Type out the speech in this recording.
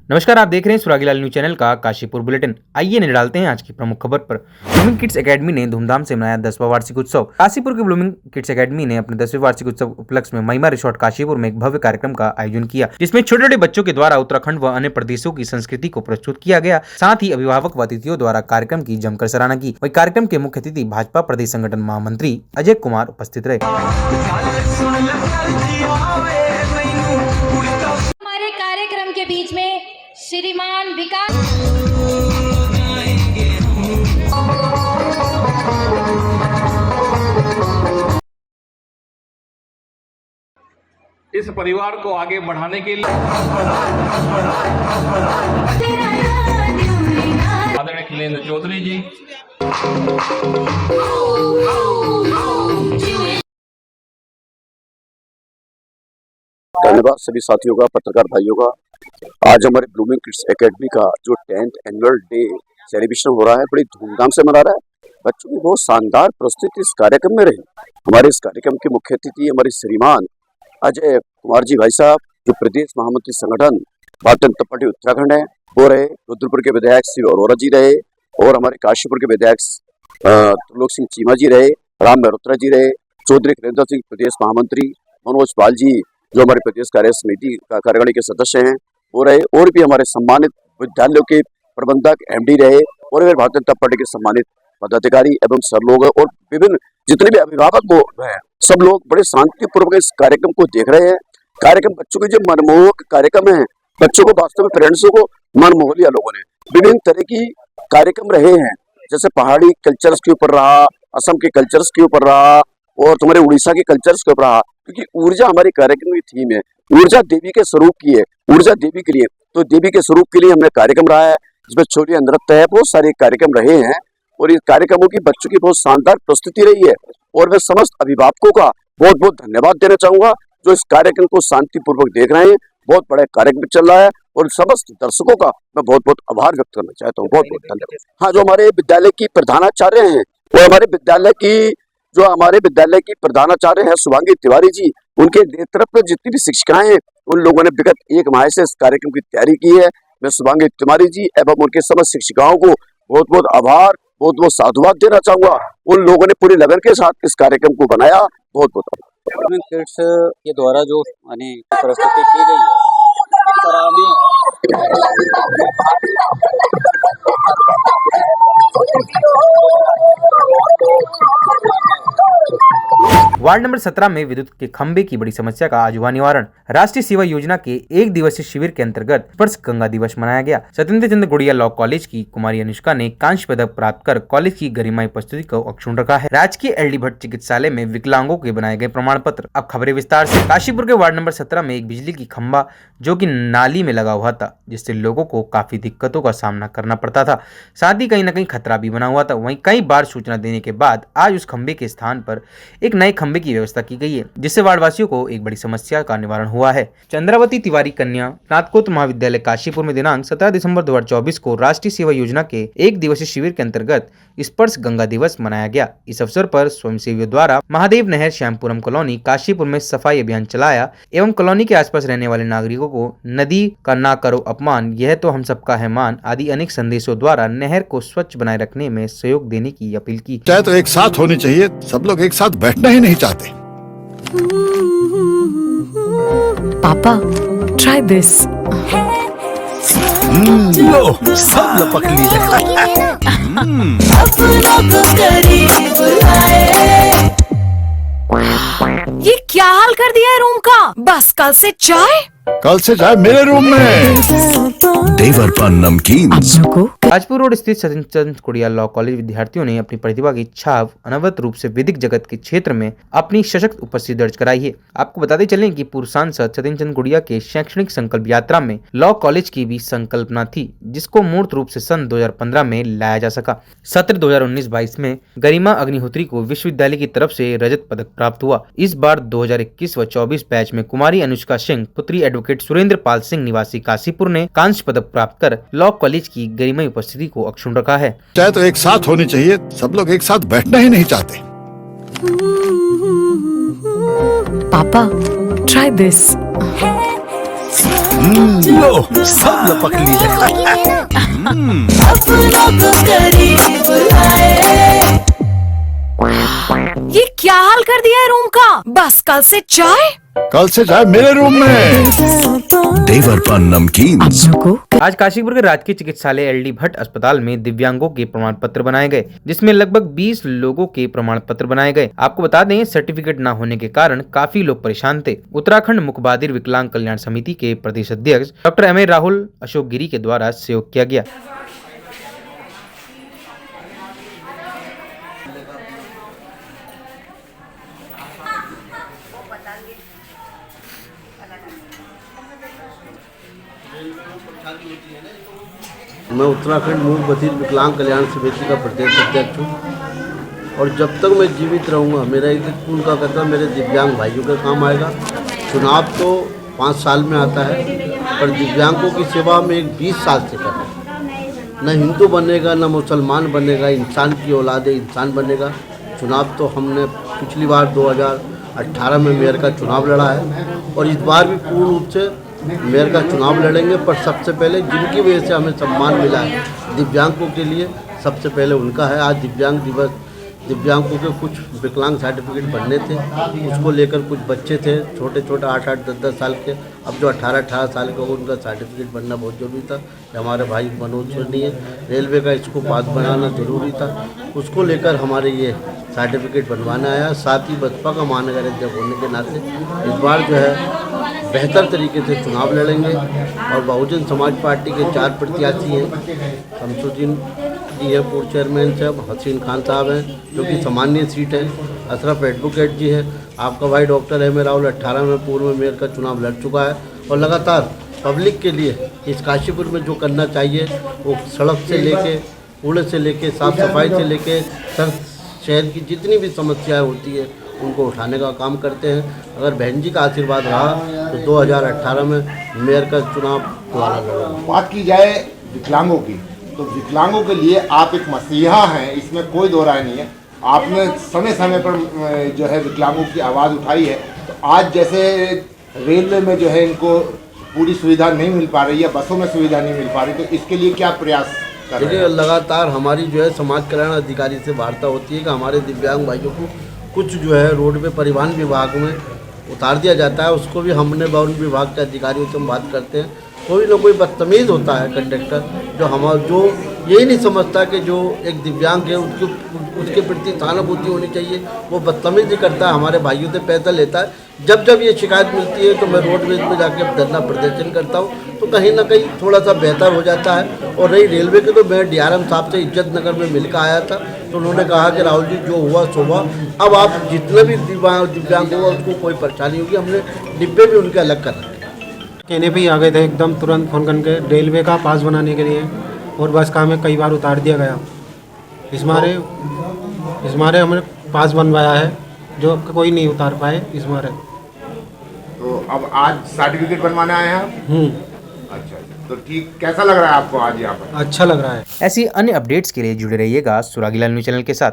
नमस्कार, आप देख रहे हैं सुरागीलाल न्यूज चैनल का काशीपुर बुलेटिन। आइए नजर डालते हैं आज की प्रमुख खबर पर। ब्लूमिंग किड्स एकेडमी ने धूमधाम से मनाया 10वां वार्षिक उत्सव। काशीपुर के ब्लूमिंग किड्स एकेडमी ने अपने 10वें वार्षिक उत्सव उपलक्ष्य में महिमा रिसोर्ट काशीपुर में एक भव्य कार्यक्रम का आयोजन किया, जिसमें छोटे छोटे बच्चों के द्वारा उत्तराखंड व अन्य प्रदेशों की संस्कृति को प्रस्तुत किया गया। साथ ही अभिभावक व अतिथियों द्वारा कार्यक्रम की जमकर सराहना की। वही कार्यक्रम के मुख्य अतिथि भाजपा प्रदेश संगठन महामंत्री अजय कुमार उपस्थित रहे। हमारे कार्यक्रम के बीच में श्रीमान विकास इस परिवार को आगे बढ़ाने के लिए आदरणीय खिलेंद्र चौधरी जी, धन्यवाद सभी साथियों का, पत्रकार भाइयों का। आज हमारे ब्लूमिंग किड्स एकेडमी का जो 10th एनुअल डे सेलिब्रेशन हो रहा है, बड़ी धूमधाम से मना रहा है। बच्चों की बहुत शानदार प्रस्तुति इस कार्यक्रम में रही। हमारे इस कार्यक्रम के मुख्य अतिथि हमारे श्रीमान अजय कुमार जी भाई साहब, जो प्रदेश महामंत्री संगठन भारतीय जनता पार्टी उत्तराखंड है, वो रहे। रुद्रपुर के विधायक श्री अरोरा जी रहे, और हमारे काशीपुर के विधायक त्रिलोक सिंह चीमा जी रहे, राम मेहरोत्रा जी रहे, चौधरी खिलेंद्र सिंह प्रदेश महामंत्री, मनोज पाल जी जो हमारे प्रदेश कार्य समिति का कार्यकारिणी के सदस्य हैं वो रहे, और भी हमारे सम्मानित विद्यालयों के प्रबंधक एमडी रहे, और भी भारतीय जनता पार्टी के सम्मानित पदाधिकारी एवं सर लोग, और विभिन्न जितने भी अभिभावक वो हैं, सब लोग बड़े शांतिपूर्वक इस कार्यक्रम को देख रहे हैं। कार्यक्रम बच्चों के जो मनमोहक कार्यक्रम है, बच्चों को वास्तव में पेरेंट्सों को मन मोह लिया। लोगों ने विभिन्न तरह की कार्यक्रम रहे हैं, जैसे पहाड़ी कल्चर्स के ऊपर रहा, असम के कल्चर्स के ऊपर रहा, और तुम्हारे उड़ीसा के कल्चर्स के ऊपर रहा, क्योंकि ऊर्जा हमारे कार्यक्रम की थीम है। ऊर्जा देवी के स्वरूप की है, ऊर्जा देवी के लिए, तो देवी के स्वरूप के लिए हमने कार्यक्रम रहा है, जिसमें छोटी नृत्य है, बहुत सारे कार्यक्रम रहे हैं, और इस कार्यक्रमों की बच्चों की बहुत शानदार प्रस्तुति रही है। और मैं समस्त अभिभावकों का बहुत बहुत धन्यवाद देना चाहूंगा, जो इस कार्यक्रम को शांतिपूर्वक देख रहे हैं। बहुत बड़ा कार्यक्रम चल रहा है, और समस्त दर्शकों का मैं बहुत बहुत आभार व्यक्त करना चाहता हूँ। बहुत बहुत धन्यवाद। हाँ, जो हमारे विद्यालय की प्रधानाचार्य हैं, वो हमारे विद्यालय की प्रधानाचार्य है शुभांगी तिवारी जी, उनके नेतृत्व में जितनी भी शिक्षिकाएं हैं, उन लोगों ने विगत 1 माह से इस कार्यक्रम की तैयारी की है। मैं शुभांगी तिवारी जी एवं उनके समस्त शिक्षिकाओं को बहुत बहुत आभार, बहुत बहुत साधुवाद देना चाहूंगा। उन लोगों ने पूरी लगन के साथ इस कार्यक्रम को बनाया। बहुत बहुत आभार। ब्लूमिंग किड्स के द्वारा जो प्रस्तुति की गई है, सराहनीय। वार्ड नंबर 17 में विद्युत के खंभे की बड़ी समस्या का आज हुआ निवारण। राष्ट्रीय सेवा योजना के 1 दिवसीय शिविर के अंतर्गत स्पर्श गंगा दिवस मनाया गया। सत्येंद्र चंद्र गुड़िया लॉ कॉलेज की कुमारी अनुष्का ने कांस्य पदक प्राप्त कर कॉलेज की गरिमाई प्रस्तुति को अक्षुण्ण रखा है। राजकीय LD भट्ट चिकित्सालय में विकलांगों के बनाए गए प्रमाण पत्र। अब खबरें विस्तार से। काशीपुर के वार्ड नंबर 17 में एक बिजली की खंभा जो कि नाली में लगा हुआ था, जिससे लोगों को काफी दिक्कतों का सामना करना पड़ता था। साथ ही कहीं न कहीं खतरा भी बना हुआ था। वहीं कई बार सूचना देने के बाद आज उस खंभे के स्थान पर एक नए खंभे की व्यवस्था की गई है, जिससे वार्डवासियों को एक बड़ी समस्या का निवारण हुआ है। चंद्रावती तिवारी कन्या स्नातकोत्तर महाविद्यालय काशीपुर में दिनांक 17 दिसंबर 2024 को राष्ट्रीय सेवा योजना के 1 दिवसीय शिविर के अंतर्गत स्पर्श गंगा दिवस मनाया गया। इस अवसर पर स्वयंसेवियों द्वारा महादेव नहर श्यामपुरम कॉलोनी काशीपुर में सफाई अभियान चलाया एवं कॉलोनी के आसपास रहने वाले नागरिकों को नदी का ना करो अपमान, यह तो हम सबका है मान आदि अनेक संदेशों द्वारा नहर को स्वच्छ बनाए रखने में सहयोग देने की अपील की। चाहे तो एक साथ होनी चाहिए, सब लोग एक साथ बैठना ही नहीं चाहते। पापा, try this. लो, सब लपक लिए। ये क्या हाल कर दिया है रूम का? बस कल से चाय मेरे रूम में। देवर पान नमकीन। राजपुर रोड स्थित सत्येंद्र चंद्र गुड़िया लॉ कॉलेज विद्यार्थियों ने अपनी प्रतिभा की छाप अनवरत रूप से वैदिक जगत के क्षेत्र में अपनी सशक्त उपस्थिति दर्ज कराई है। आपको बताते चलें कि पूर्व सांसद सत्येंद्र चंद्र गुड़िया के शैक्षणिक संकल्प यात्रा में लॉ कॉलेज की भी संकल्पना थी, जिसको मूर्त रूप से सन 2015 में लाया जा सका। सत्र 2019-22 में गरिमा अग्निहोत्री को विश्वविद्यालय की तरफ से रजत पदक प्राप्त हुआ। इस बार 2021 व 24 बैच में कुमारी अनुष्का सिंह पुत्री एडवोकेट सुरेंद्र पाल सिंह निवासी काशीपुर ने कांस्य पदक प्राप्त कर लॉ कॉलेज की गरिमाई उपस्थिति को अक्षुण्ण रखा है। चाहे तो एक साथ होनी चाहिए, सब लोग एक साथ बैठना ही नहीं चाहते। पापा, try this. लो सब लपक लिए। ये क्या हाल कर दिया है रूम का? बस कल से चाय। कल से जाए मेरे रूम में। देवर पान नमकीन। आज काशीपुर के राजकीय चिकित्सालय एलडी भट्ट अस्पताल में दिव्यांगों के प्रमाण पत्र बनाए गए, जिसमें लगभग 20 लोगों के प्रमाण पत्र बनाए गए। आपको बता दें, सर्टिफिकेट न होने के कारण काफी लोग परेशान थे। उत्तराखंड मुखबादिर विकलांग कल्याण समिति के प्रदेश अध्यक्ष doctor M A Rahul Ashok Giri के द्वारा सहयोग किया गया। मैं उत्तराखंड मूक बधिर विकलांग कल्याण समिति का प्रदेश अध्यक्ष हूँ और जब तक मैं जीवित रहूँगा मेरा एक खून का कतरा मेरे दिव्यांग भाइयों के काम आएगा। चुनाव तो 5 साल में आता है, पर दिव्यांगों की सेवा में एक 20 साल से कर रहा हूँ। न हिंदू बनेगा न मुसलमान बनेगा, इंसान की औलाद इंसान बनेगा। चुनाव तो हमने पिछली बार 2018 में मेयर का चुनाव लड़ा है और इस बार भी पूर्ण रूप से मेयर का चुनाव लड़ेंगे। पर सबसे पहले जिनकी वजह से हमें सम्मान मिला है दिव्यांगों के लिए, सबसे पहले उनका है। आज दिव्यांग दिवस, दिव्यांगों के कुछ विकलांग सर्टिफिकेट बनने थे, उसको लेकर कुछ बच्चे थे छोटे छोटे 8-8, 10-10 साल के, अब जो 18-18 साल के हो उनका सर्टिफिकेट बनना बहुत ज़रूरी था। हमारे भाई मनोज सोनी है, रेलवे का इसको पास बनाना ज़रूरी था, उसको लेकर हमारे ये सर्टिफिकेट बनवाना आया। साथ ही बसपा का महानगर अध्यक्ष होने के नाते इस बार जो है बेहतर तरीके से चुनाव लड़ेंगे और बहुजन समाज पार्टी के 4 प्रत्याशी हैं। शमसुद्दीन जी है पूर्व चेयरमैन साहब, हसीन खान साहब हैं जो कि सामान्य सीट है, अशरफ एडवोकेट जी है, आपका भाई डॉक्टर एम ए राहुल 18 में पूर्व में मेयर का चुनाव लड़ चुका है और लगातार पब्लिक के लिए इस काशीपुर में जो करना चाहिए वो सड़क से लेके, कूड़े से लेके, साफ़ सफाई से लेके शहर की जितनी भी समस्याएं होती है उनको उठाने का काम करते हैं। अगर बहन जी का आशीर्वाद रहा तो 2018 में मेयर का चुनाव दोबारा लड़ेंगे। बात की जाए विकलांगों की, तो विकलांगों के लिए आप एक मसीहा हैं, इसमें कोई दो राय नहीं है। आपने समय समय पर जो है विकलांगों की आवाज़ उठाई है। तो आज जैसे रेलवे में जो है इनको पूरी सुविधा नहीं मिल पा रही है, बसों में सुविधा नहीं मिल पा रही, तो इसके लिए क्या प्रयास कर रहे हैं? देखिए, लगातार हमारी जो है समाज कल्याण अधिकारी से वार्ता होती है कि हमारे दिव्यांग भाइयों को कुछ जो है रोड पे परिवहन विभाग में उतार दिया जाता है। उसको भी हमने वन विभाग के अधिकारियों से हम बात करते हैं। कोई ना कोई बदतमीज़ होता है कंडक्टर जो यही नहीं समझता कि जो एक दिव्यांग है उसके प्रति सहानुभूति होनी चाहिए, वो बदतमीज़ी करता है, हमारे भाइयों से पैसा लेता है। जब जब ये शिकायत मिलती है तो मैं रोडवेज में जाके धरना प्रदर्शन करता हूँ, तो कहीं ना कहीं थोड़ा सा बेहतर हो जाता है। और रही रेलवे के, तो मैं डीआरएम साहब से इज्जत नगर में मिलकर आया था, तो उन्होंने कहा कि राहुल जी जो हुआ सो हुआ, अब आप जितने भी दिव्यांग हुआ उसको कोई परेशानी होगी, हमने डिब्बे भी उनके अलग कर रखे। कहने पे ही आ गए थे एकदम तुरंत फ़ोन करके रेलवे का पास बनाने के लिए, और बस का हमें कई बार उतार दिया गया। इस मारे हमने पास बनवाया है जो कोई नहीं उतार पाए इस मारे। तो अब आज सर्टिफिकेट बनवाने आए हैं? अच्छा, तो ठीक, कैसा लग रहा है आपको आज यहाँ पर? अच्छा लग रहा है। ऐसी अन्य अपडेट्स के लिए जुड़े रहिएगा सुरागीलाल न्यूज़ चैनल के साथ।